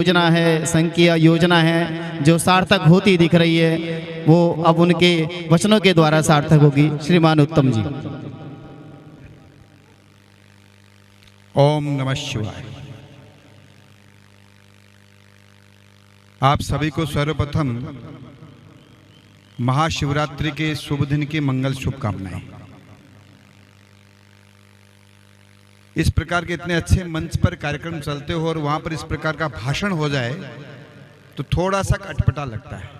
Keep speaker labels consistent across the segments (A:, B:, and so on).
A: योजना है, संघीय योजना है जो सार्थक होती दिख रही है, वो अब उनके वचनों के द्वारा सार्थक होगी। श्रीमान उत्तम जी।
B: ओम नमः शिवाय। आप सभी को सर्वप्रथम महाशिवरात्रि के शुभ दिन की मंगल शुभकामनाएं। इस प्रकार के इतने अच्छे मंच पर कार्यक्रम चलते हो और वहां पर इस प्रकार का भाषण हो जाए तो थोड़ा सा अटपटा लगता है।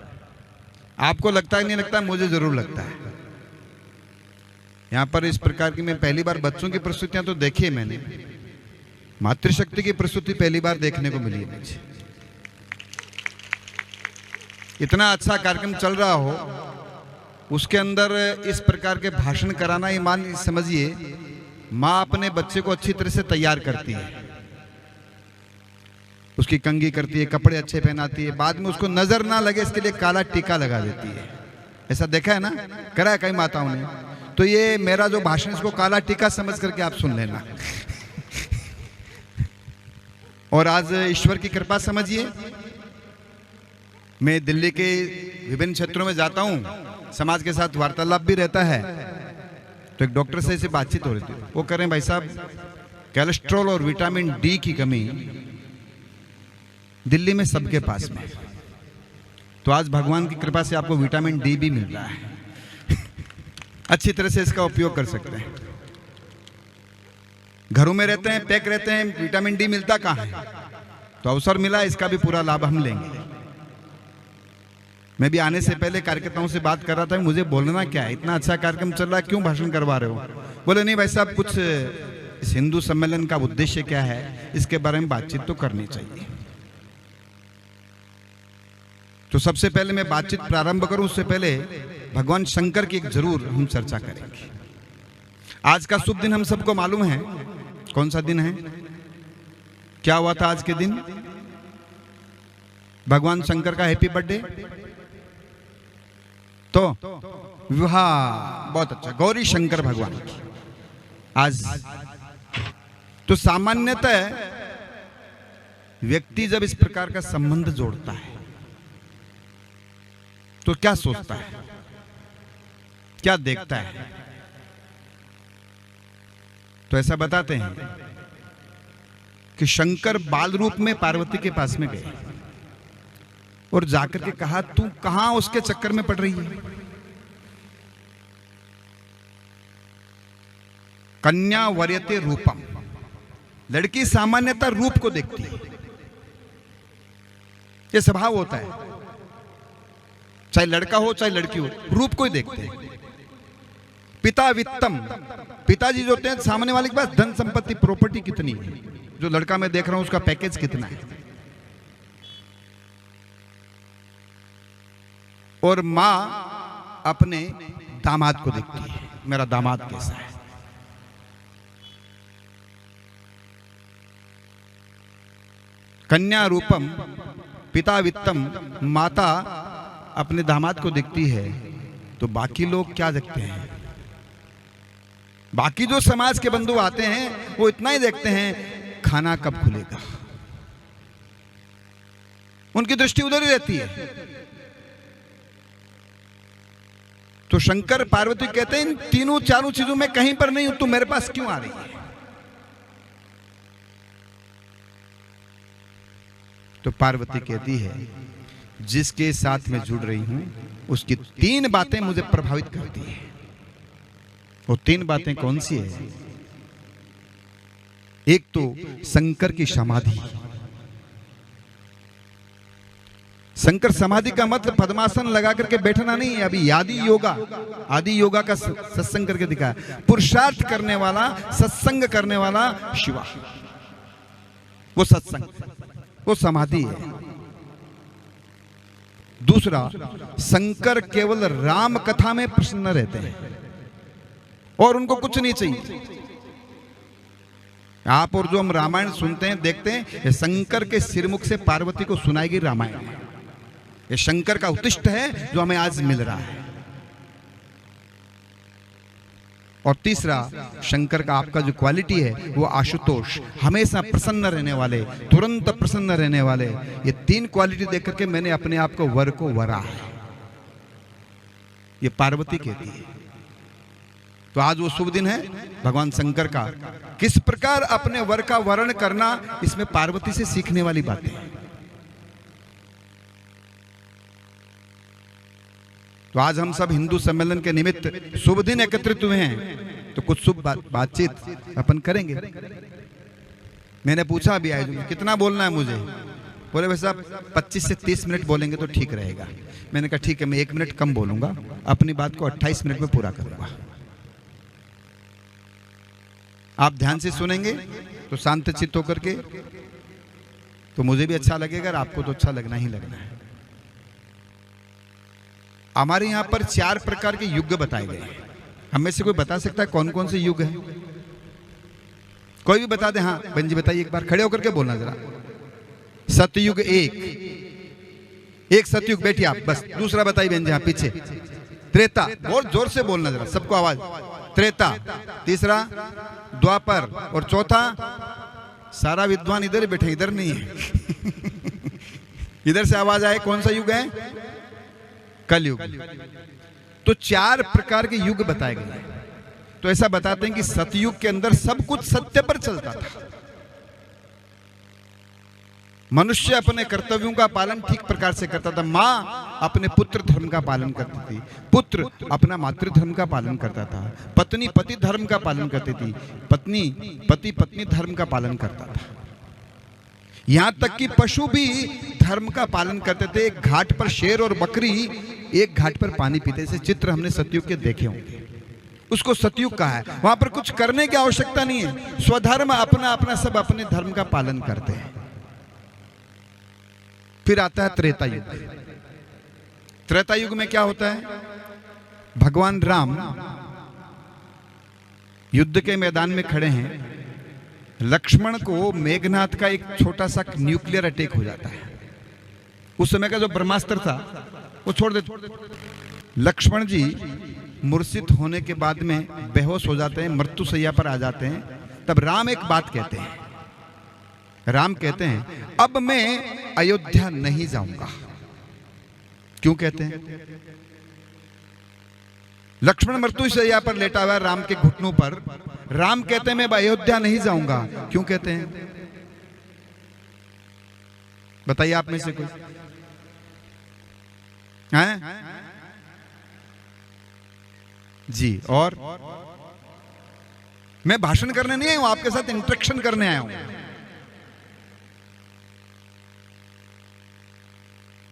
B: आपको लगता है नहीं लगता? मुझे जरूर लगता है। यहां पर इस प्रकार की मैं पहली बार बच्चों की प्रस्तुतियां तो देखी है मैंने, मातृशक्ति की प्रस्तुति पहली बार देखने को मिली है मुझे। इतना अच्छा कार्यक्रम चल रहा हो, उसके अंदर इस प्रकार के भाषण कराना, ये मान समझिए माँ अपने बच्चे को अच्छी तरह से तैयार करती है, उसकी कंघी करती है, कपड़े अच्छे पहनाती है, बाद में उसको नजर ना लगे इसके लिए काला टीका लगा देती है। ऐसा देखा है ना, करा है कई माताओं ने। तो ये मेरा जो भाषण इसको काला टीका समझ करके आप सुन लेना। और आज ईश्वर की कृपा समझिए, मैं दिल्ली के विभिन्न क्षेत्रों में जाता हूं, समाज के साथ वार्तालाप भी रहता है। तो एक डॉक्टर से बातचीत हो रही थी, वो कह रहे हैं भाई साहब कोलेस्ट्रॉल और विटामिन डी की कमी दिल्ली में सबके पास में, तो आज भगवान की कृपा से आपको विटामिन डी भी मिल रहा है। अच्छी तरह से इसका उपयोग कर सकते हैं। घरों में रहते हैं, पैक रहते हैं, विटामिन डी मिलता कहाँ है? तो अवसर मिला, इसका भी पूरा लाभ हम लेंगे। मैं भी आने से पहले कार्यकर्ताओं से बात कर रहा था, मुझे बोलना क्या है, इतना अच्छा कार्यक्रम चल रहा है, क्यों भाषण करवा रहे हो? बोले नहीं भाई साहब, कुछ इस हिंदू सम्मेलन का उद्देश्य क्या है, इसके बारे में बातचीत तो करनी चाहिए। तो सबसे पहले मैं बातचीत प्रारंभ करूं, उससे पहले भगवान शंकर की एक जरूर हम चर्चा करेंगे। आज का शुभ दिन हम सबको मालूम है, कौन सा दिन है? क्या हुआ था आज के दिन? भगवान शंकर का हैप्पी बर्थडे। तो विवाह, बहुत अच्छा, गौरी शंकर भगवान की आज। तो सामान्यतः व्यक्ति जब इस प्रकार का संबंध जोड़ता है तो क्या सोचता है, क्या देखता है? तो ऐसा बताते हैं कि शंकर बाल रूप में पार्वती के पास में गए और जाकर के कहा, तू कहां उसके चक्कर में पड़ रही है? कन्या वरीयते रूपम, लड़की सामान्यतः रूप को देखती है, ये स्वभाव होता है, चाहे लड़का हो चाहे लड़की हो, रूप को ही देखते हैं। पिता वित्तम, पिताजी जो होते हैं सामने वाले के पास धन संपत्ति प्रॉपर्टी कितनी है, जो लड़का मैं देख रहा हूं उसका पैकेज कितना है। और मां अपने दामाद को देखती है, मेरा दामाद कैसा है। कन्या रूपम पिता वित्तम, माता अपने दामाद को देखती है। तो बाकी लोग क्या देखते हैं? बाकी जो समाज के बंधु आते हैं वो इतना ही देखते हैं, खाना कब खुलेगा। उनकी दृष्टि उधर ही रहती है। तो शंकर पार्वती कहते हैं, इन तीनों चारों चीजों में कहीं पर नहीं हूं, तू मेरे पास क्यों आ रही है? तो पार्वती कहती है, जिसके साथ मैं जुड़ रही हूं उसकी तीन बातें मुझे प्रभावित करती है। वो तीन बातें कौन सी है? एक तो शंकर की समाधि। शंकर समाधि का मतलब पद्मासन लगा करके बैठना नहीं है। अभी आदि योगा का सत्संग करके दिखाया। पुरुषार्थ करने वाला, सत्संग करने वाला शिवा, वो सत्संग, वो समाधि है। दूसरा, शंकर केवल राम कथा में प्रसन्न रहते हैं और उनको कुछ नहीं चाहिए। आप और जो हम रामायण सुनते हैं, देखते हैं, ये शंकर के सिरमुख से पार्वती को सुनाई गई रामायण। ये शंकर का उत्तिष्ठ है जो हमें आज मिल रहा है। और तीसरा, शंकर का आपका जो क्वालिटी है वो आशुतोष, हमेशा प्रसन्न रहने वाले, तुरंत प्रसन्न रहने वाले। ये 3 क्वालिटी देख करके मैंने अपने आप को वर को वरा है, ये पार्वती कहती है। तो आज वो शुभ दिन है भगवान शंकर का। किस प्रकार अपने वर का वर्ण करना, इसमें पार्वती से सीखने वाली बातें हैं। तो आज हम सब हिंदू सम्मेलन के निमित्त शुभ दिन एकत्रित हुए हैं, तो कुछ शुभ बातचीत अपन करेंगे। मैंने पूछा अभी आयोजन में कितना बोलना है मुझे, बोले भाई साहब 25 से 30 मिनट बोलेंगे तो ठीक रहेगा। मैंने कहा ठीक है, मैं 1 मिनट कम बोलूंगा, अपनी बात को 28 मिनट में पूरा करूंगा। आप ध्यान से सुनेंगे तो शांत चित्त होकर के, तो मुझे भी अच्छा लगेगा और आपको तो अच्छा लगना ही लगना है। हमारे यहाँ पर 4 प्रकार के युग बताए गए हैं। हम में से कोई बता सकता है कौन कौन से युग हैं? कोई भी बता दे। हाँ बहन जी बताइए, एक बार खड़े होकर के बोलना जरा। सतयुग एक सतयुग, बैठिए आप बस। दूसरा बताइए बहन जी, हाँ पीछे। त्रेता, बहुत जोर से बोलना जरा, सबको आवाज। त्रेता। तीसरा द्वापर, और चौथा, सारा विद्वान इधर बैठे, इधर नहीं है इधर से आवाज आए, कौन सा युग है? कलयुग। तो 4 प्रकार के युग बताए गए हैं। तो ऐसा बताते हैं कि सतयुग के अंदर सब कुछ सत्य पर चलता था। मनुष्य अपने कर्तव्यों का पालन ठीक प्रकार से करता था। माँ अपने पुत्र धर्म का पालन करती थी, पुत्र अपना मातृ धर्म का पालन करता था, पत्नी पति धर्म का पालन करती थी, पत्नी पति पत्नी धर्म का पालन करता था। यहां तक कि पशु भी धर्म का पालन करते थे। एक घाट पर शेर और बकरी एक घाट पर पानी पीते, ऐसे चित्र हमने सतयुग के देखे होंगे। उसको सतयुग कहा है। वहां पर कुछ करने की आवश्यकता नहीं है, स्वधर्म अपना अपना सब अपने धर्म का पालन करते हैं। फिर आता है त्रेता युग। त्रेता युग में क्या होता है? भगवान राम युद्ध के मैदान में खड़े हैं, लक्ष्मण को मेघनाथ का एक छोटा सा न्यूक्लियर अटैक हो जाता है। उस समय का जो ब्रह्मास्त्र था वो छोड़ देते। लक्ष्मण जी मूर्छित होने के बाद में बेहोश हो जाते हैं, मृत्यु शैया पर आ जाते हैं। तब राम एक बात कहते हैं, राम कहते हैं अब मैं अयोध्या नहीं जाऊंगा। क्यों कहते हैं? लक्ष्मण मृत्यु शैया पर लेटा हुआ है राम के घुटनों पर, राम कहते हैं मैं अयोध्या नहीं जाऊंगा। क्यों कहते हैं? बताइए आप में से कोई हैं? जी। और मैं भाषण करने नहीं आया हूं, आपके साथ इंटरेक्शन करने आया हूं।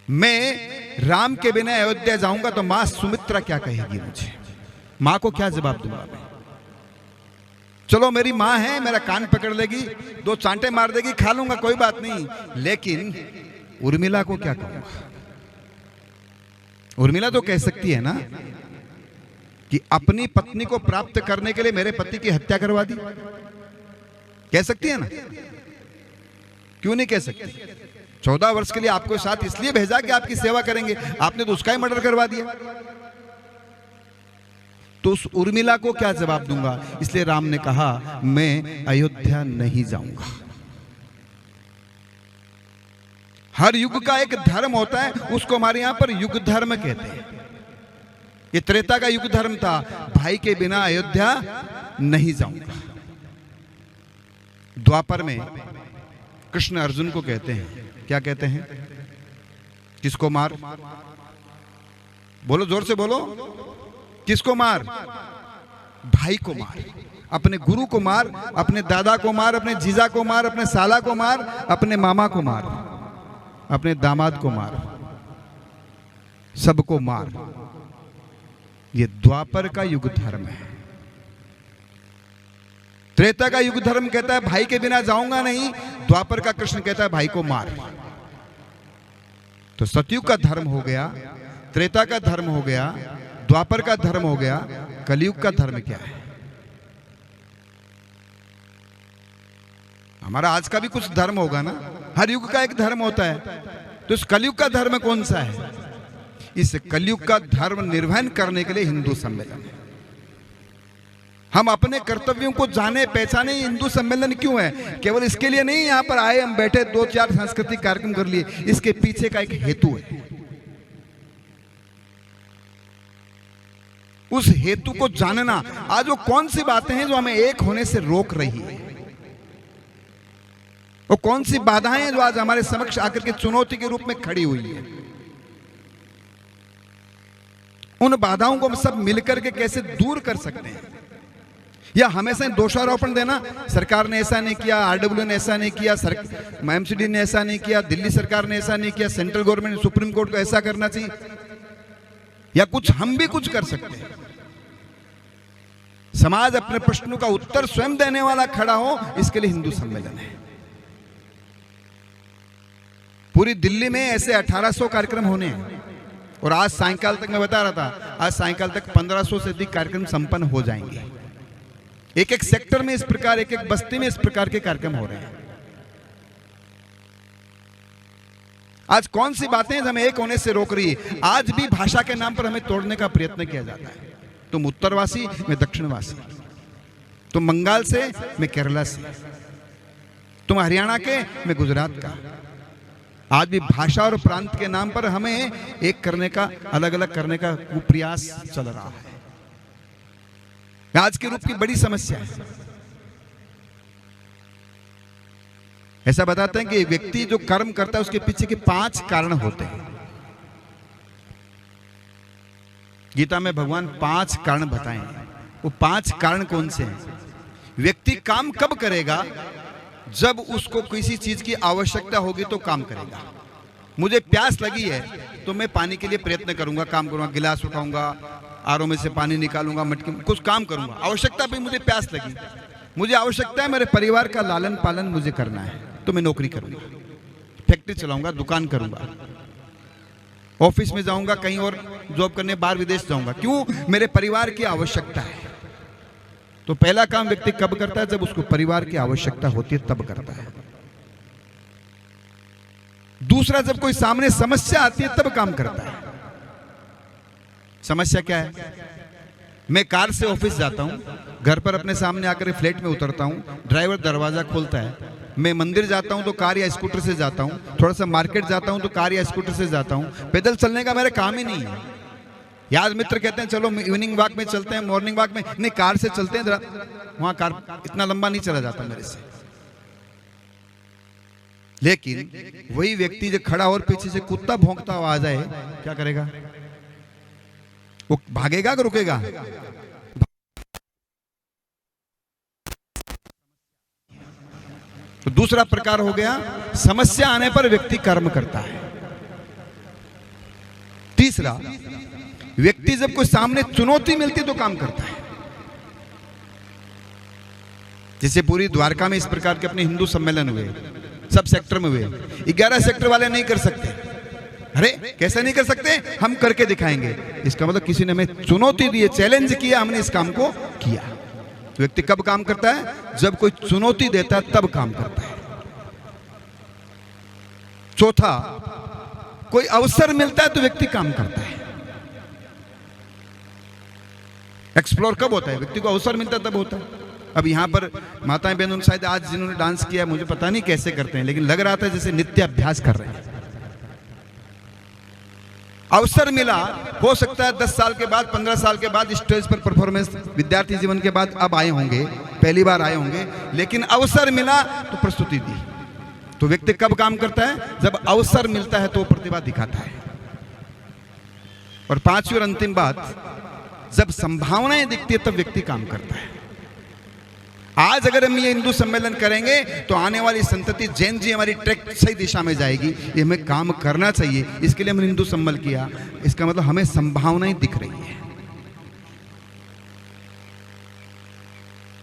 B: मैं राम के बिना अयोध्या जाऊंगा तो मां सुमित्रा क्या कहेगी मुझे? मां को क्या जवाब दूंगा मैं? चलो मेरी मां है, मेरा कान पकड़ लेगी, 2 चांटे मार देगी, खा लूंगा, कोई बात नहीं। लेकिन उर्मिला को क्या कहूंगा? उर्मिला तो कह सकती है ना कि अपनी पत्नी को प्राप्त करने के लिए मेरे पति की हत्या करवा दी। कह सकती है ना? क्यों नहीं कह सकती? 14 वर्ष के लिए आपको साथ इसलिए भेजा कि आपकी सेवा करेंगे, आपने तो उसका ही मर्डर करवा दिया। तो उस उर्मिला को क्या जवाब दूंगा? इसलिए राम ने कहा मैं अयोध्या नहीं जाऊंगा। हर युग का एक धर्म होता है, उसको हमारे यहां पर युग धर्म कहते हैं। ये त्रेता का युग धर्म था, भाई के बिना अयोध्या नहीं जाऊंगा। द्वापर में कृष्ण अर्जुन को कहते हैं, क्या कहते हैं? किसको मार? बोलो, जोर से बोलो। किसको मार? भाई को मार, अपने गुरु को मार, अपने दादा को मार, अपने जीजा को मार, अपने साला को मार, अपने मामा को मार, अपने दामाद को मार, सबको मार। ये द्वापर का युग धर्म है। त्रेता का युग धर्म कहता है भाई के बिना जाऊंगा नहीं, द्वापर का कृष्ण कहता है भाई को मार। तो सतयुग का धर्म हो गया, त्रेता का धर्म हो गया, द्वापर का धर्म हो गया, कलयुग का धर्म क्या है? हमारा आज का भी कुछ धर्म होगा ना, हर युग का एक धर्म होता है। तो इस कलयुग का धर्म कौन सा है? इस कलयुग का धर्म निर्वहन करने के लिए हिंदू सम्मेलन है। हम अपने कर्तव्यों को जाने पहचाने। हिंदू सम्मेलन क्यों है? केवल इसके लिए नहीं यहाँ पर आए हम बैठे 2-4 सांस्कृतिक कार्यक्रम कर लिए, इसके पीछे का एक हेतु है। उस हेतु को जानना। आज वो कौन सी बातें हैं जो हमें एक होने से रोक रही है? वो कौन सी बाधाएं हैं जो आज हमारे समक्ष आकर के चुनौती के रूप में खड़ी हुई है? उन बाधाओं को हम सब मिलकर के कैसे दूर कर सकते हैं? या हमेशा दोषारोपण देना, सरकार ने ऐसा नहीं किया, आरडब्ल्यू ने ऐसा नहीं किया, एमसीडी ने ऐसा नहीं किया, दिल्ली सरकार ने ऐसा नहीं किया, सेंट्रल गवर्नमेंट सुप्रीम कोर्ट को ऐसा करना चाहिए, या कुछ हम भी कुछ कर सकते हैं? समाज अपने प्रश्नों का उत्तर स्वयं देने वाला खड़ा हो, इसके लिए हिंदू सम्मेलन है। पूरी दिल्ली में ऐसे 1800 कार्यक्रम होने हैं और आज सायंकाल तक, मैं बता रहा था, आज सायंकाल तक 1500 से अधिक कार्यक्रम संपन्न हो जाएंगे। एक एक सेक्टर में इस प्रकार, एक एक बस्ती में इस प्रकार के कार्यक्रम हो रहे हैं। आज कौन सी बातें हमें एक होने से रोक रही है? आज भी भाषा के नाम पर हमें तोड़ने का प्रयत्न किया जाता है। तुम उत्तरवासी, मैं दक्षिणवासी, तुम बंगाल से, मैं केरला से, तुम हरियाणा के, मैं गुजरात का। आज भी भाषा और प्रांत के नाम पर हमें एक करने का, अलग अलग करने का प्रयास चल रहा है। आज के रूप की बड़ी समस्या है। ऐसा बताते हैं कि व्यक्ति जो कर्म करता है उसके पीछे के 5 कारण होते हैं। गीता में भगवान 5 कारण बताए। वो 5 कारण कौन से हैं? व्यक्ति काम कब करेगा? जब उसको किसी चीज की आवश्यकता होगी तो काम करेगा। मुझे प्यास लगी है तो मैं पानी के लिए प्रयत्न करूंगा, काम करूंगा, गिलास उठाऊंगा, आरओ में से पानी निकालूंगा, मटकी में कुछ काम करूंगा। आवश्यकता भी, मुझे प्यास लगी, मुझे आवश्यकता है मेरे परिवार का लालन पालन मुझे करना है, तो मैं नौकरी करूंगा, फैक्ट्री चलाऊंगा, दुकान करूंगा, ऑफिस में जाऊंगा, कहीं और जॉब करने बाहर विदेश जाऊंगा। क्यों? मेरे परिवार की आवश्यकता है। तो पहला काम व्यक्ति कब करता है? जब उसको परिवार की आवश्यकता होती है तब करता है। दूसरा, जब कोई सामने समस्या आती है तब काम करता है। समस्या क्या है? मैं कार से ऑफिस जाता हूं, घर पर अपने सामने आकर फ्लैट में उतरता हूं, ड्राइवर दरवाजा खोलता है। मैं मंदिर जाता हूं तो कार या स्कूटर से जाता हूं, थोड़ा सा मार्केट जाता हूं तो कार या स्कूटर से जाता हूं। पैदल चलने का मेरा काम ही नहीं है। यार मित्र कहते हैं चलो इवनिंग वॉक में चलते हैं, मॉर्निंग वॉक में, नहीं कार से चलते हैं, जरा वहां कार इतना लंबा नहीं चला जाता मेरे से। लेकिन वही व्यक्ति जो खड़ा और पीछे से कुत्ता भौंकता हुआ आ जाए, क्या करेगा? वो भागेगा कि रुकेगा? तो दूसरा प्रकार हो गया, समस्या आने पर व्यक्ति कर्म करता है। तीसरा, व्यक्ति जब कोई सामने चुनौती मिलती तो काम करता है। जैसे पूरी द्वारका में इस प्रकार के अपने हिंदू सम्मेलन हुए, सब सेक्टर में हुए। 11 सेक्टर वाले नहीं कर सकते। अरे कैसे नहीं कर सकते? हम करके दिखाएंगे। इसका मतलब किसी ने हमें चुनौती दी, चैलेंज किया, हमने इस काम को किया। तो व्यक्ति कब काम करता है? जब कोई चुनौती देता है तब काम करता है। चौथा, कोई अवसर मिलता है तो व्यक्ति काम करता है। एक्सप्लोर कब होता है? व्यक्ति को अवसर मिलता है तब होता है। अब यहाँ पर माताएं बहनों शायद आज जिन्होंने डांस किया, मुझे पता नहीं कैसे करते हैं, लेकिन लग रहा था जैसे नित्य अभ्यास कर रहे हैं। अवसर मिला, हो सकता है 10 साल के बाद, 15 साल के बाद स्टेज पर परफॉर्मेंस, विद्यार्थी जीवन के बाद अब आए होंगे, पहली बार आए होंगे, लेकिन अवसर मिला तो प्रस्तुति दी। तो व्यक्ति कब काम करता है? जब अवसर मिलता है तो प्रतिभा दिखाता है। और पांचवी और अंतिम बात, जब संभावनाएं दिखती है तब व्यक्ति काम करता है। आज अगर हम ये हिंदू सम्मेलन करेंगे तो आने वाली संतति, जैन जी हमारी ट्रैक सही दिशा में जाएगी। ये हमें काम करना चाहिए, इसके लिए हमने हिंदू सम्मेलन किया। इसका मतलब हमें संभावनाएं दिख रही है।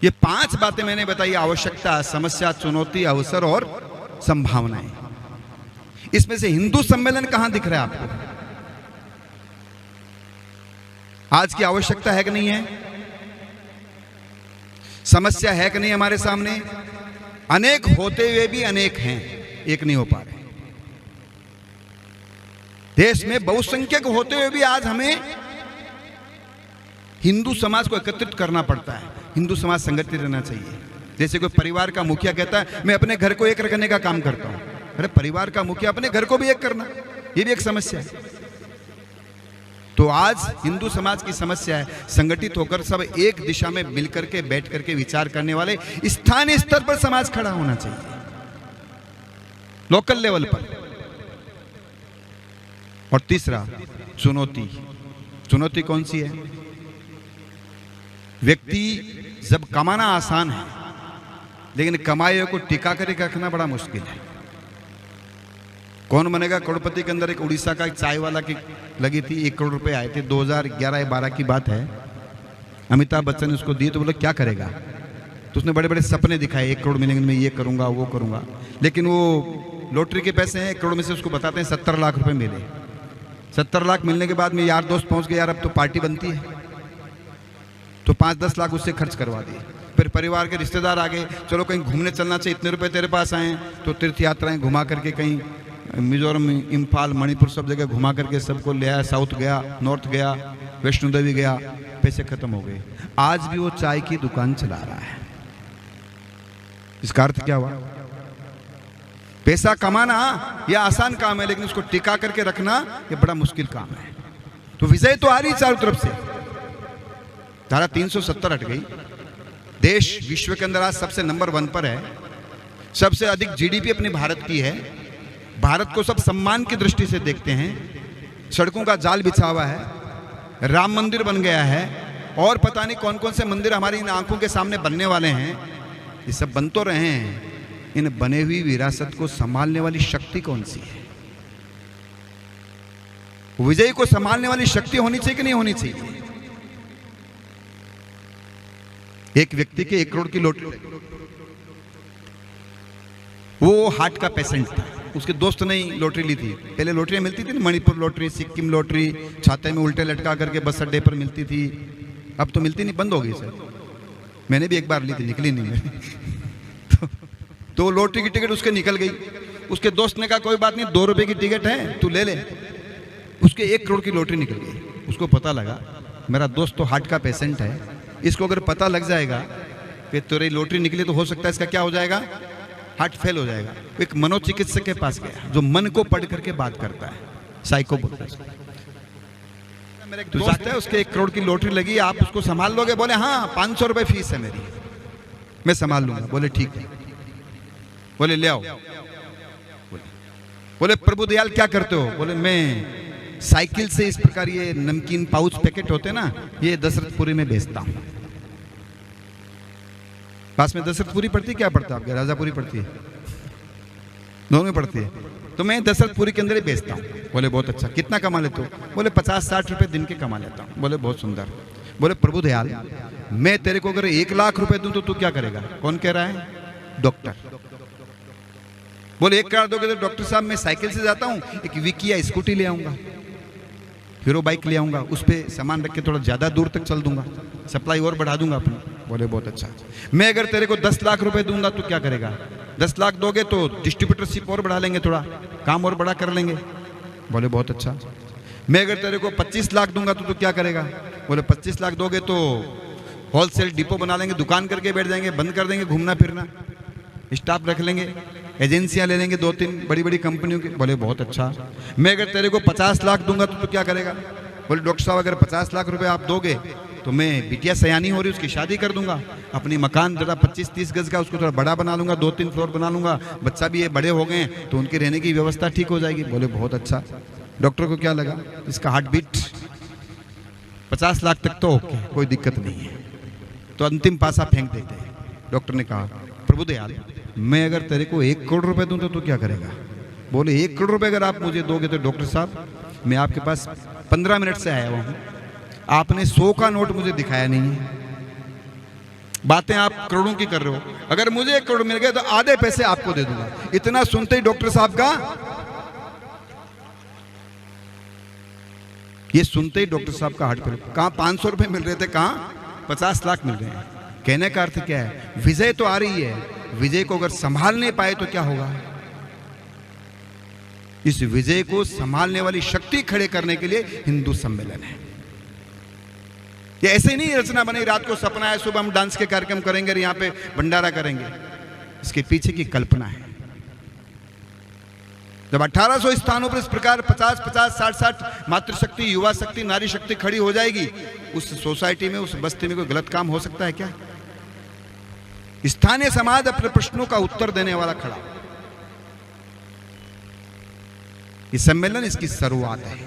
B: ये 5 बातें मैंने बताई, आवश्यकता, समस्या, चुनौती, अवसर और संभावनाएं। इसमें से हिंदू सम्मेलन कहां दिख रहा है आपको? आज की आवश्यकता है कि नहीं है? समस्या है कि नहीं हमारे सामने? अनेक होते हुए भी अनेक हैं, एक नहीं हो पा रहे। देश में बहुसंख्यक होते हुए भी आज हमें हिंदू समाज को एकत्रित करना पड़ता है। हिंदू समाज संगठित रहना चाहिए। जैसे कोई परिवार का मुखिया कहता है मैं अपने घर को एक रखने का काम करता हूं, अरे परिवार का मुखिया अपने घर को भी एक करना, ये भी एक समस्या है। तो आज हिंदू समाज की समस्या है संगठित होकर सब एक दिशा में मिलकर के बैठ करके विचार करने वाले स्थानीय स्तर पर समाज खड़ा होना चाहिए, लोकल लेवल पर। और तीसरा चुनौती, चुनौती कौन सी है? व्यक्ति जब कमाना आसान है लेकिन कमाए को टिका कर रखना बड़ा मुश्किल है। कौन बनेगा करोड़पति के अंदर एक उड़ीसा का एक चाय वाला की लगी थी, 1 करोड़ रुपए आए थे, 2011-12 की बात है। अमिताभ बच्चन ने उसको दिए तो बोले क्या करेगा, तो उसने बड़े बड़े सपने दिखाए, 1 करोड़ मिलेंगे, मैं ये करूंगा वो करूंगा। लेकिन वो लॉटरी के पैसे हैं, 1 करोड़ में से उसको बताते हैं 70 लाख रुपए मिले। 70 लाख मिलने के बाद में यार दोस्त पहुंच गए, यार अब तो पार्टी बनती है, तो 5-10 लाख उससे खर्च करवा दिए। फिर परिवार के रिश्तेदार आ गए, चलो कहीं घूमने चलना चाहिए, इतने रुपए तेरे पास आए, तो तीर्थ यात्राएं घुमा करके कहीं मिजोरम, इम्फाल, मणिपुर सब जगह घुमा करके सबको ले आया, साउथ गया, नॉर्थ गया, वैष्णो देवी गया, पैसे खत्म हो गए। आज भी वो चाय की दुकान चला रहा है। इसका अर्थ क्या हुआ? पैसा कमाना यह आसान काम है लेकिन उसको टिका करके रखना यह बड़ा मुश्किल काम है। तो विजय तो आ रही चारों तरफ से, धारा 370 हट गई, देश विश्व के अंदर आज सबसे नंबर 1 पर है, सबसे अधिक जीडीपी अपने भारत की है, भारत को सब सम्मान की दृष्टि से देखते हैं, सड़कों का जाल बिछा हुआ है, राम मंदिर बन गया है और पता नहीं कौन कौन से मंदिर हमारी इन आंखों के सामने बनने वाले हैं। ये सब बन तो रहे हैं, इन बने हुई विरासत को संभालने वाली शक्ति कौन सी है? विजय को संभालने वाली शक्ति होनी चाहिए कि नहीं होनी चाहिए? एक व्यक्ति के 1 करोड़ की लॉटरी, वो हार्ट का पेशेंट था, उसके दोस्त ने लॉटरी ली थी। पहले लॉटरियां मिलती थी ना, मणिपुर लॉटरी, सिक्किम लॉटरी, छाते में उल्टे लटका करके बस अड्डे पर मिलती थी, अब तो मिलती नहीं, बंद हो गई सर। मैंने भी एक बार ली थी, निकली नहीं मेरी। तो लॉटरी की टिकट उसके निकल गई। उसके दोस्त ने कहा कोई बात नहीं, 2 रुपए की टिकट है, तू ले ले। उसके 1 करोड़ की लॉटरी निकल गई। उसको पता लगा मेरा दोस्त तो हार्ट का पेशेंट है, इसको अगर पता लग जाएगा कि तेरी लॉटरी निकली तो हो सकता है इसका क्या हो जाएगा, हार्ट फेल हो जाएगा। एक मनोचिकित्सक के पास गया जो मन को पढ़ करके बात करता है, साइको बोलता है। मेरा एक दोस्त है, उसके 1 करोड़ की लॉटरी लगी, आप उसको संभाल लोगे? बोले हाँ, 500 रुपए फीस है मेरी, मैं संभाल लूंगा। बोले ठीक है। बोले ले आओ। बोले प्रभु दयाल क्या करते हो? बोले मैं साइकिल से इस प्रकार ये नमकीन पाउच पैकेट होते ना, ये दशरथपुरी में बेचता हूं। पास में दशरथपुरी पड़ती है, क्या पड़ता है आपके? राजापुरी पड़ती है, दोनों में पड़ती है। तो मैं दशरथपुरी के अंदर ही बेचता हूँ। बोले बहुत अच्छा, कितना कमा लेते हो? बोले 50-60 रुपए दिन के कमा लेता हूँ। बोले बहुत सुंदर। बोले प्रभु दयाल, मैं तेरे को अगर 1 लाख रुपए दूं तो तू क्या करेगा? कौन कह रहा है? डॉक्टर। बोले 1 करोड़ दोगे तो डॉक्टर साहब मैं साइकिल से जाता हूँ, एक विकिया स्कूटी ले आऊंगा, हीरो बाइक ले आऊंगा, उस पर सामान रख के थोड़ा ज्यादा दूर तक चल दूंगा, सप्लाई और बढ़ा दूंगा अपनी। बोले बहुत अच्छा। मैं अगर तेरे को 10 लाख रुपए दूंगा तो क्या करेगा? 10 लाख दोगे तो डिस्ट्रीब्यूटरशिप और बढ़ा लेंगे, थोड़ा काम और बड़ा कर लेंगे। बोले बहुत अच्छा। मैं अगर तेरे को 25 लाख दूंगा तो क्या करेगा? बोले 25 लाख दोगे तो होलसेल डिपो बना लेंगे, दुकान करके बैठ जाएंगे, बंद कर देंगे घूमना फिरना, स्टाफ रख लेंगे, एजेंसियां ले लेंगे 2-3 बड़ी बड़ी कंपनियों की। बोले बहुत अच्छा। मैं अगर तेरे को 50 लाख दूंगा तो क्या करेगा? बोले डॉक्टर साहब अगर 50 लाख रुपए आप दोगे तो मैं बिटिया सयानी हो रही उसकी शादी कर दूंगा, अपनी मकान जरा 25-30 गज का उसको थोड़ा बड़ा बना लूंगा, 2-3 फ्लोर बना लूंगा, बच्चा भी ये बड़े हो गए तो उनके रहने की व्यवस्था ठीक हो जाएगी। बोले बहुत अच्छा। डॉक्टर को क्या लगा? इसका हार्ट बीट 50 लाख तक तो ओके, कोई दिक्कत नहीं है, तो अंतिम पासा फेंक देते हैं। डॉक्टर ने कहा प्रभु दयाल, मैं अगर तेरे को 1 करोड़ रुपए दूं तो क्या करेगा? बोले 1 करोड़ रुपए अगर आप मुझे दोगे तो डॉक्टर साहब मैं आपके पास 15 मिनट से आया हुआ हूं, आपने 100 का नोट मुझे दिखाया नहीं है, बातें आप करोड़ों की कर रहे हो, अगर मुझे 1 करोड़ मिल गए तो आधे पैसे आपको दे दूंगा। इतना सुनते ही डॉक्टर साहब का, ये सुनते ही डॉक्टर साहब का हार्ट फेल। कहां 500 रुपए मिल रहे थे, कहां 50 लाख मिल रहे हैं। कहने का अर्थ क्या है? विजय तो आ रही है, विजय को अगर संभाल नहीं पाए तो क्या होगा? इस विजय को संभालने वाली शक्ति खड़े करने के लिए हिंदू सम्मेलन है। ये ऐसे ही नहीं रचना बनी, रात को सपना है सुबह हम डांस के कार्यक्रम करेंगे और यहाँ पे भंडारा करेंगे। इसके पीछे की कल्पना है। जब 1800 स्थानों पर इस प्रकार 50-50, 60-60 मातृशक्ति, युवा शक्ति, नारी शक्ति खड़ी हो जाएगी, उस सोसाइटी में, उस बस्ती में कोई गलत काम हो सकता है क्या? स्थानीय समाज अपने प्रश्नों का उत्तर देने वाला खड़ा। ये सम्मेलन इसकी शुरुआत है।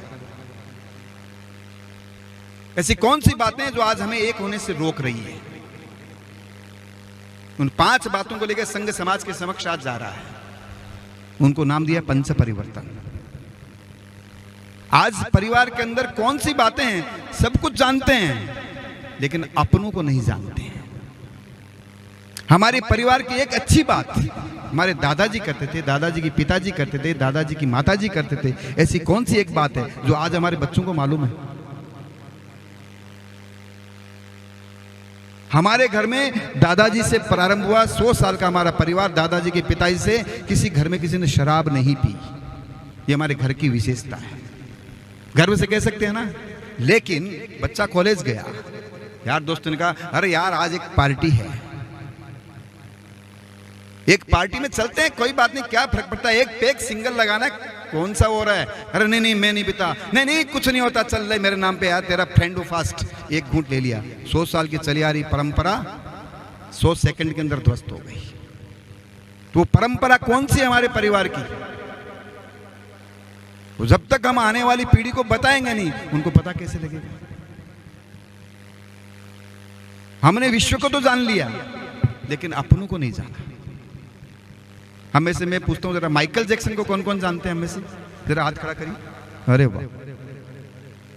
B: ऐसी कौन सी बातें हैं जो आज हमें एक होने से रोक रही है? उन 5 बातों को लेकर संघ समाज के समक्ष आज जा रहा है। उनको नाम दिया पंच परिवर्तन। आज परिवार के अंदर कौन सी बातें हैं? सब कुछ जानते हैं लेकिन अपनों को नहीं जानते हैं। हमारे परिवार की एक अच्छी बात हमारे दादाजी करते थे, दादाजी के पिताजी करते थे, दादाजी की माताजी करते थे। ऐसी कौन सी एक बात है जो आज हमारे बच्चों को मालूम है? हमारे घर में दादाजी से प्रारंभ हुआ, 100 साल का हमारा परिवार, दादाजी के पिताजी से किसी घर में किसी ने शराब नहीं पी। ये हमारे घर की विशेषता है। गर्व से कह सकते हैं ना। लेकिन बच्चा कॉलेज गया, यार दोस्तों ने कहा अरे यार आज एक पार्टी है, एक पार्टी में चलते हैं, कोई बात नहीं, क्या फर्क पड़ता है, एक पैक सिंगल लगाना है, कौन सा हो रहा है? अरे नहीं नहीं मैं नहीं पीता, नहीं नहीं कुछ नहीं होता, चल रहा मेरे नाम पे यार, तेरा फ्रेंड हो फास्ट, एक घूंट ले लिया। 100 साल की चली आ रही परंपरा 100 सेकंड के अंदर ध्वस्त हो गई। तो परंपरा कौन सी हमारे परिवार की? तो जब तक हम आने वाली पीढ़ी को बताएंगे नहीं, उनको पता कैसे लगेगा? हमने विश्व को तो जान लिया लेकिन अपनों को नहीं जाना। हम में से मैं पूछता हूं जरा, माइकल जैक्सन को कौन कौन जानते हैं? हम में से जरा हाथ खड़ा करिए। अरे वाह,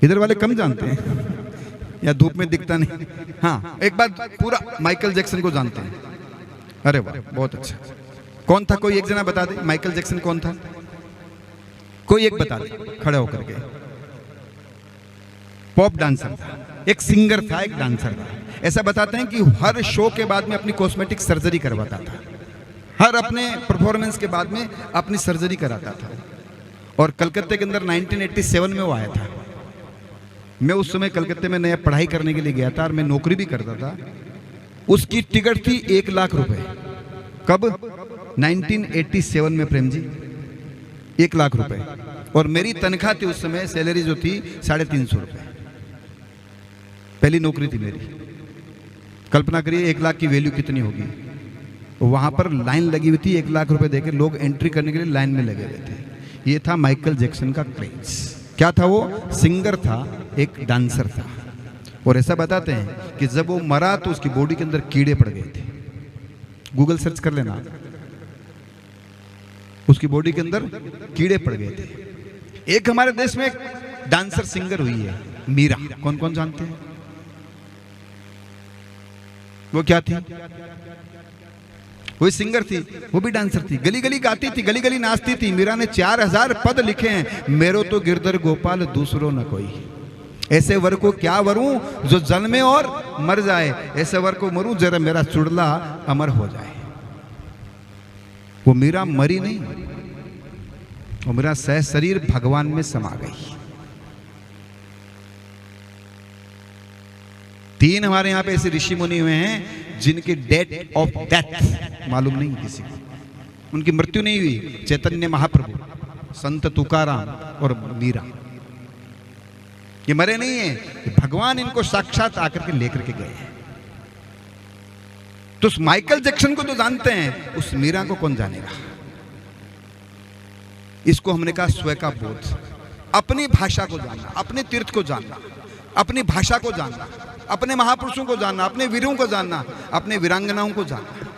B: इधर वाले कम जानते हैं या धूप में दिखता नहीं। हाँ, एक बार पूरा माइकल जैक्सन को जानते हैं। अरे वाह, बहुत अच्छा। कौन था? कोई एक जना बता दे, माइकल जैक्सन कौन था? कोई एक बता दे खड़े होकर के। पॉप डांसर था, एक सिंगर था, एक डांसर था। ऐसा बताते हैं कि हर शो के बाद में अपनी कॉस्मेटिक सर्जरी करवाता था, हर अपने परफॉर्मेंस के बाद में अपनी सर्जरी कराता था। और कलकत्ते के अंदर 1987 में वो आया था। मैं उस समय कलकत्ते में नया पढ़ाई करने के लिए गया था और मैं नौकरी भी करता था। उसकी टिकट थी 1 लाख रुपए। कब? 1987 में प्रेम जी, 1 लाख रुपए। और मेरी तनख्वाह थी उस समय, सैलरी जो थी 350 रुपए। पहली नौकरी थी मेरी। कल्पना करिए 1 लाख की वैल्यू कितनी होगी। वहां पर लाइन लगी हुई थी, 1 लाख रुपए देकर लोग एंट्री करने के लिए लाइन में लगे हुए थे। ये था माइकल जैक्सन का क्रेज। क्या था वो? सिंगर था, एक डांसर था। और ऐसा बताते हैं कि जब वो मरा तो उसकी बॉडी के अंदर कीड़े पड़ गए थे। गूगल सर्च कर लेना, उसकी बॉडी के अंदर कीड़े पड़ गए थे। एक हमारे देश में एक डांसर सिंगर हुई है, मीरा। कौन कौन जानते हैं? वो क्या थी? वो सिंगर थी, वो भी डांसर थी, गली गली गाती थी, गली गली नाचती थी। मीरा ने 4000 पद लिखे हैं। मेरो तो गिरधर गोपाल दूसरो न कोई, ऐसे वर को क्या वरूं जो जन्मे और मर जाए, ऐसे वर को मरूं जरा मेरा चुड़ला अमर हो जाए। वो मीरा मरी नहीं, वो मेरा सह शरीर भगवान में समा गई। 3 हमारे यहाँ पे ऐसे ऋषि मुनि हुए हैं जिनकी डेट ऑफ डेथ मालूम नहीं किसी को, उनकी मृत्यु नहीं हुई। चैतन्य महाप्रभु, संत तुकाराम और मीरा, ये मरे नहीं है, भगवान इनको साक्षात आकर के लेकर के गए हैं। तो उस माइकल जैक्सन को तो जानते हैं, उस मीरा को कौन जानेगा? इसको हमने कहा स्व का बोध। अपनी भाषा को जानना, अपने तीर्थ को जानना, अपनी भाषा को जानना, अपने महापुरुषों को जानना, अपने वीरों को जानना, अपने वीरांगनाओं को जानना,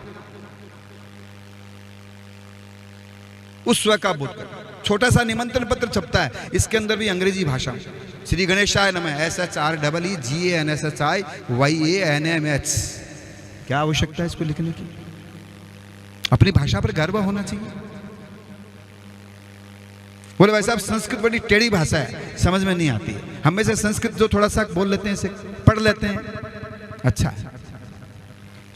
B: उस स्व का बोध करना। छोटा सा निमंत्रण पत्र छपता है, इसके अंदर भी अंग्रेजी भाषा में श्री गणेशाय नमः SHREEGANSHIYANMH। क्या आवश्यकता है इसको लिखने की? अपनी भाषा पर गर्व होना चाहिए। बोले भाई साहब संस्कृत बड़ी टेढ़ी भाषा है, समझ में नहीं आती है। हम में से संस्कृत जो थोड़ा सा बोल लेते हैं, इसे पढ़ लेते हैं। अच्छा,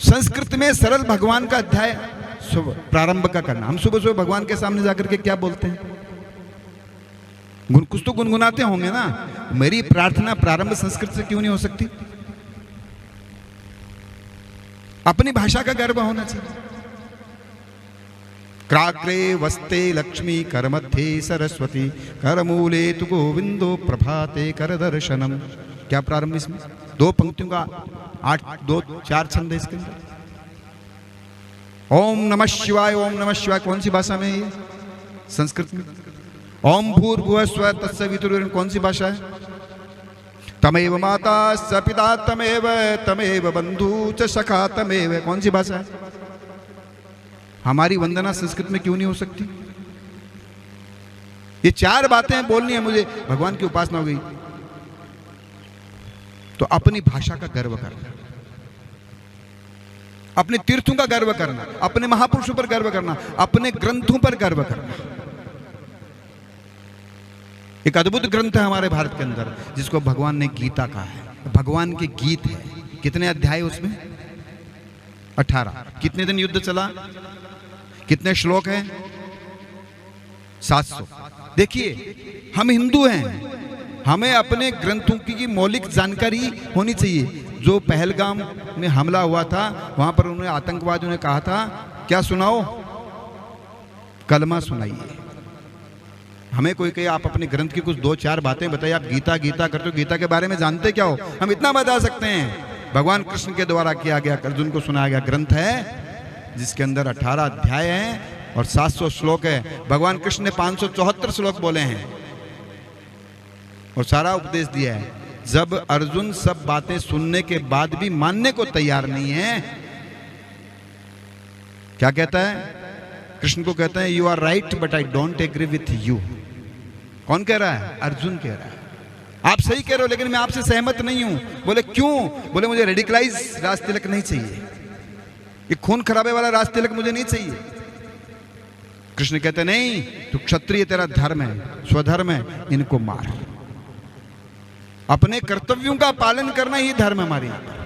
B: संस्कृत में सरल भगवान का अध्याय प्रारंभ का करना। हम सुबह सुबह भगवान के सामने जाकर के क्या बोलते हैं? कुछ तो गुनगुनाते होंगे ना। मेरी प्रार्थना प्रारंभ संस्कृत से क्यों नहीं हो सकती? अपनी भाषा का गर्व होना चाहिए। क्राग्रे वस्ते लक्ष्मी करमध्ये सरस्वती करमूले तु गोविंदो प्रभाते कर दर्शनम। क्या प्रारंभ इसमें? 2 पंक्तियों का 4 छंद है इसके अंदर। ओम नमः शिवाय, ओम नमः शिवाय कौन सी भाषा में है ये? संस्कृत में। ओम भूर्भुवः स्वः तत्सवितुर्वरेण्यं कौन सी भाषा है? तमेव माता स पिता तमेव बंधु च सखा तमेव कौन सी भाषा है? हमारी वंदना संस्कृत में क्यों नहीं हो सकती? ये 4 बातें बोलनी है मुझे, भगवान की उपासना हो गई। तो अपनी भाषा का गर्व करना, अपने तीर्थों का गर्व करना, अपने महापुरुषों पर गर्व करना, अपने ग्रंथों पर गर्व करना। एक अद्भुत ग्रंथ है हमारे भारत के अंदर जिसको भगवान ने गीता कहा है। भगवान के गीत है। कितने अध्याय उसमें? 18। कितने दिन युद्ध चला? कितने श्लोक हैं? 700। देखिए हम हिंदू हैं, हमें अपने ग्रंथों की मौलिक जानकारी होनी चाहिए। जो पहलगाम में हमला हुआ था वहां पर उन्होंने आतंकवादियों ने कहा था क्या सुनाओ? कलमा सुनाइए। हमें कोई कहे आप अपने ग्रंथ की कुछ 2-4 बातें बताइए, आप गीता गीता करते हो, गीता के बारे में जानते क्या हो? हम इतना बता सकते हैं, भगवान कृष्ण के द्वारा किया गया, अर्जुन को सुनाया गया ग्रंथ है जिसके अंदर 18 अध्याय हैं और 700 श्लोक है। भगवान कृष्ण ने 574 श्लोक बोले हैं और सारा उपदेश दिया है। जब अर्जुन सब बातें सुनने के बाद भी मानने को तैयार नहीं है, क्या कहता है? कृष्ण को कहता है you are right but I don't agree with you. कौन कह रहा है? अर्जुन कह रहा है आप सही कह रहे हो लेकिन मैं आपसे सहमत नहीं हूं। बोले क्यों? बोले मुझे रेडिकलाइज राज तिलक नहीं चाहिए, ये खून खराबे वाला राज तिलक मुझे नहीं चाहिए। कृष्ण कहते नहीं, तू क्षत्रिय, तेरा धर्म है, स्वधर्म है, इनको मार। अपने कर्तव्यों का पालन करना ही धर्म हमारे यहां पर।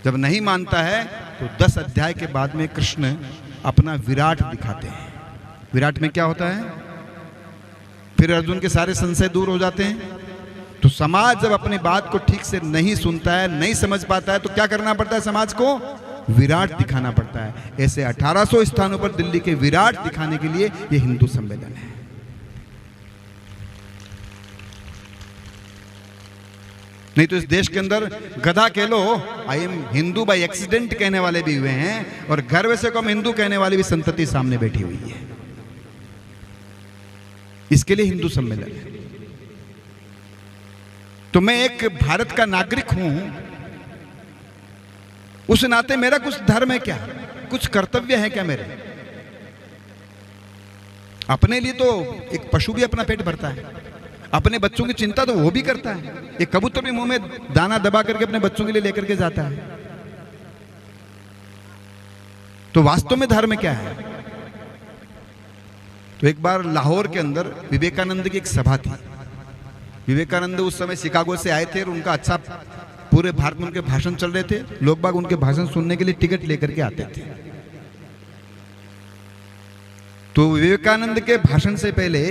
B: जब नहीं मानता है तो 10 अध्याय के बाद में कृष्ण अपना विराट दिखाते हैं। विराट में क्या होता है? फिर अर्जुन के सारे संशय दूर हो जाते हैं। तो समाज जब अपनी बात को ठीक से नहीं सुनता है, नहीं समझ पाता है, तो क्या करना पड़ता है? समाज को विराट दिखाना पड़ता है। ऐसे 1800 स्थानों पर दिल्ली के विराट दिखाने के लिए ये हिंदू सम्मेलन है। नहीं तो इस देश के अंदर गधा कह लो, I am Hindu by accident कहने वाले भी हुए हैं और गर्व से कम हिंदू कहने वाली भी संतति सामने बैठी हुई है। इसके लिए हिंदू सम्मेलन है। तो मैं एक भारत का नागरिक हूं, उस नाते मेरा कुछ धर्म है क्या? कुछ कर्तव्य है क्या मेरे? अपने लिए तो एक पशु भी अपना पेट भरता है, अपने बच्चों की चिंता तो वो भी करता है। एक कबूतर भी मुंह में दाना दबा करके अपने बच्चों के लिए लेकर के जाता है। तो वास्तव में धर्म क्या है? तो एक बार लाहौर के अंदर विवेकानंद की एक सभा थी। विवेकानंद उस समय शिकागो से आए थे और उनका अच्छा पूरे भारत में उनके भाषण चल रहे थे। लोग बाग उनके भाषण सुनने के लिए टिकट लेकर के आते थे। तो विवेकानंद के भाषण से पहले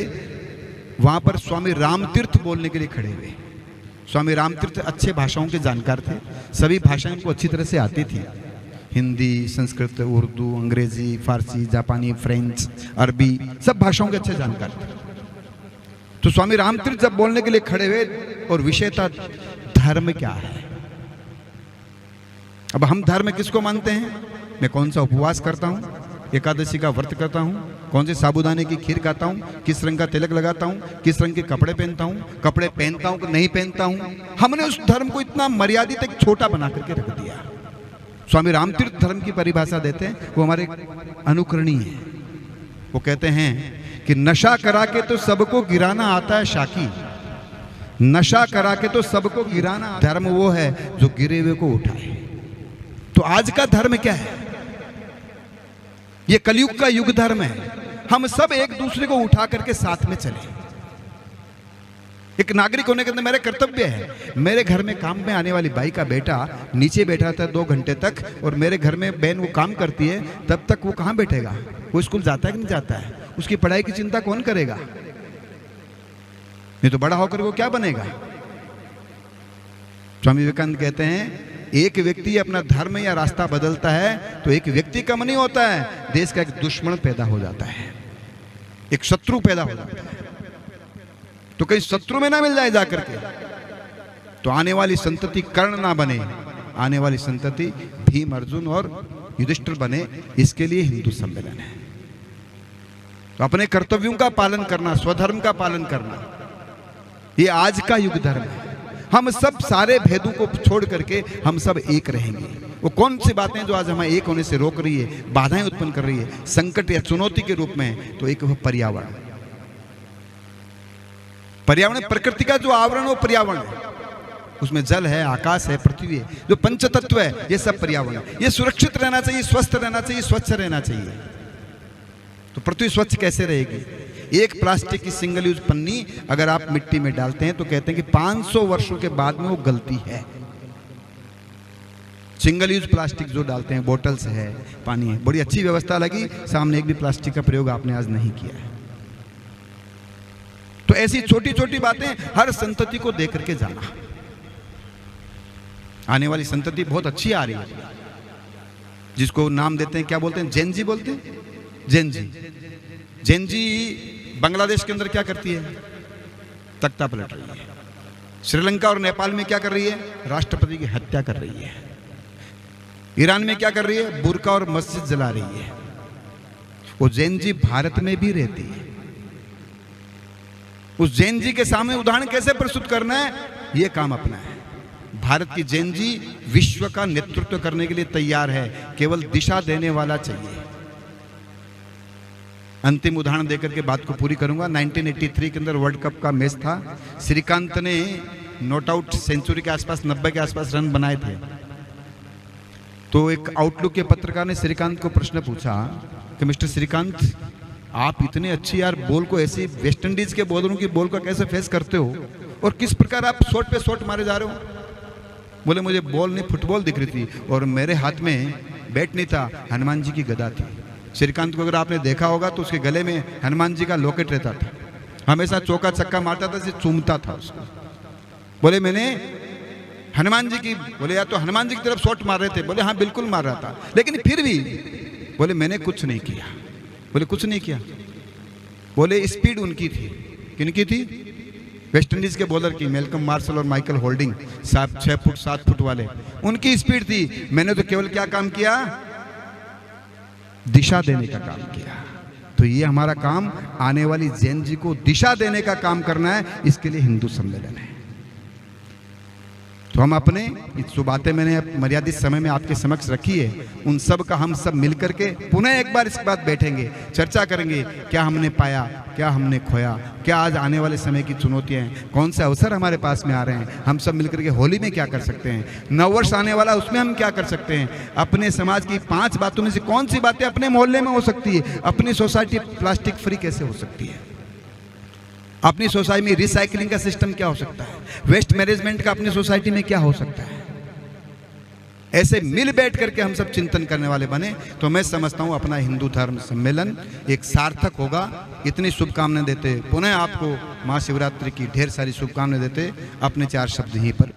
B: वहां पर स्वामी रामतीर्थ बोलने के लिए खड़े हुए। स्वामी रामतीर्थ अच्छे भाषाओं के जानकार थे, सभी भाषाएं उनको अच्छी तरह से आती थी, हिंदी, संस्कृत, उर्दू, अंग्रेजी, फारसी, जापानी, फ्रेंच, अरबी, सब भाषाओं के अच्छे जानकार थे। तो स्वामी रामतीर्थ जब बोलने के लिए खड़े हुए और विषय था धर्म क्या है। अब हम धर्म किसको मानते हैं? मैं कौन सा उपवास करता हूं, एकादशी का व्रत करता हूं, कौन से साबूदाने की खीर खाता हूं, किस रंग का तिलक लगाता हूं, किस रंग के कपड़े पहनता हूं, कपड़े पहनता हूं कि नहीं पहनता हूं। हमने उस धर्म को इतना मर्यादित एक छोटा बना करके रख दिया। स्वामी रामतीर्थ धर्म की परिभाषा देते हैं, वो हमारे अनुकरणीय है। वो कहते हैं कि नशा करा के तो सबको गिराना आता है शाकी, नशा करा के तो सबको गिराना। धर्म वो है जो गिरे हुए को उठाए। तो आज का धर्म क्या है? ये कलयुग का युग धर्म है। हम सब एक दूसरे को उठा करके साथ में चले। एक नागरिक होने के अंदर मेरा कर्तव्य है। मेरे घर में काम में आने वाली बाई का बेटा नीचे बैठा रहता है 2 घंटे तक, और मेरे घर में बहन वो काम करती है, तब तक वो कहां बैठेगा? वो स्कूल जाता है कि नहीं जाता है? उसकी पढ़ाई की चिंता कौन करेगा? नहीं तो बड़ा होकर वो क्या बनेगा? स्वामी विवेकानंद कहते हैं एक व्यक्ति अपना धर्म या रास्ता बदलता है तो एक व्यक्ति कम नहीं होता है, देश का एक दुश्मन पैदा हो जाता है, एक शत्रु पैदा हो जाता है। तो कहीं शत्रु में ना मिल जाए जाकर के, तो आने वाली संतति कर्ण ना बने, आने वाली संतति भीम, अर्जुन और युधिष्ठिर बने, इसके लिए हिंदू सम्मेलन है। तो अपने कर्तव्यों का पालन करना, स्वधर्म का पालन करना, ये आज का युग धर्म है। हम सब सारे भेदों को छोड़ करके हम सब एक रहेंगे। वो कौन सी बातें जो आज हमें एक होने से रोक रही है, बाधाएं उत्पन्न कर रही है, संकट या चुनौती के रूप में, तो एक वो पर्यावरण। पर्यावरण प्रकृति का जो आवरण वो पर्यावरण है, उसमें जल है, आकाश है, पृथ्वी है, जो पंच तत्व है, ये सब पर्यावरण। ये सुरक्षित रहना चाहिए, स्वस्थ रहना चाहिए, स्वच्छ रहना चाहिए। तो पृथ्वी स्वच्छ कैसे रहेगी? एक प्लास्टिक की सिंगल यूज पन्नी अगर आप मिट्टी में डालते हैं तो कहते हैं कि 500 वर्षों के बाद में वो गलती है। सिंगल यूज प्लास्टिक जो डालते हैं, बोतल्स है, पानी है, बड़ी अच्छी व्यवस्था लगी, सामने एक भी प्लास्टिक का प्रयोग आपने आज नहीं किया है। तो ऐसी छोटी छोटी बातें हर संतति को देख करके जाना। आने वाली संतति बहुत अच्छी आ रही है, जिसको नाम देते हैं, क्या बोलते हैं, जेन जी बोलते हैं, जेन जी। जेन जी बांग्लादेश के अंदर क्या करती है? तख्ता पलट रही है। श्रीलंका और नेपाल में क्या कर रही है? राष्ट्रपति की हत्या कर रही है। ईरान में क्या कर रही है? बुर्का और मस्जिद जला रही है। वो जैन जी भारत में भी रहती है। उस जैन जी के सामने उदाहरण कैसे प्रस्तुत करना है, ये काम अपना है। भारत की जैन जी विश्व का नेतृत्व करने के लिए तैयार है, केवल दिशा देने वाला चाहिए। अंतिम उदाहरण देकर के बात को पूरी करूंगा। 1983 के अंदर वर्ल्ड कप का मैच था। श्रीकांत ने नॉट आउट सेंचुरी के आसपास 90 के आसपास रन बनाए थे। तो एक आउटलुक के पत्रकार ने श्रीकांत को प्रश्न पूछा कि मिस्टर श्रीकांत, आप इतने अच्छी यार बॉल को, ऐसी वेस्ट इंडीज के बॉलरों की बॉल को कैसे फेस करते हो और किस प्रकार आप शॉट पे शॉट मारे जा रहे हो? बोले मुझे बॉल नहीं, फुटबॉल दिख रही थी और मेरे हाथ में बैट नहीं था, हनुमान जी की गदा थी। श्रीकांत को अगर आपने देखा होगा तो उसके गले में हनुमान जी का लॉकेट रहता था, हमेशा चौका छक्का मारता था, से चूमता था उसको। बोले मैंने हनुमान जी की, बोले या तो हनुमान जी की तरफ शॉट मार रहे थे? बोले हाँ बिल्कुल मार रहा था, लेकिन फिर भी बोले मैंने कुछ नहीं किया। बोले कुछ नहीं किया? बोले स्पीड उनकी थी। किनकी थी? वेस्ट इंडीज के बॉलर की, मेलकम मार्शल और माइकल होल्डिंग साहब, 6 फुट 7 फुट वाले, उनकी स्पीड थी। मैंने तो केवल क्या काम किया? दिशा देने का काम किया। तो ये हमारा काम, आने वाली जैन जी को दिशा देने का काम करना है, इसके लिए हिंदू सम्मेलन है। तो हम अपने जो बातें मैंने मर्यादित समय में आपके समक्ष रखी है, उन सब का हम सब मिलकर के पुनः एक बार इस बात बैठेंगे, चर्चा करेंगे, क्या हमने पाया, क्या हमने खोया, क्या आज आने वाले समय की चुनौतियां हैं, कौन से अवसर हमारे पास में आ रहे हैं, हम सब मिलकर के होली में क्या कर सकते हैं, नववर्ष आने वाला उसमें हम क्या कर सकते हैं, अपने समाज की 5 बातों में से कौन सी बातें अपने मोहल्ले में हो सकती है, अपनी सोसाइटी प्लास्टिक फ्री कैसे हो सकती है, अपनी सोसाइटी में रिसाइकलिंग का सिस्टम क्या हो सकता है, वेस्ट मैनेजमेंट का अपनी सोसाइटी में क्या हो सकता है। ऐसे मिल बैठ करके हम सब चिंतन करने वाले बने तो मैं समझता हूं अपना हिंदू धर्म सम्मेलन एक सार्थक होगा। इतनी शुभकामनाएं देते पुनः आपको महाशिवरात्रि की ढेर सारी शुभकामनाएं देते अपने 4 शब्द यहीं पर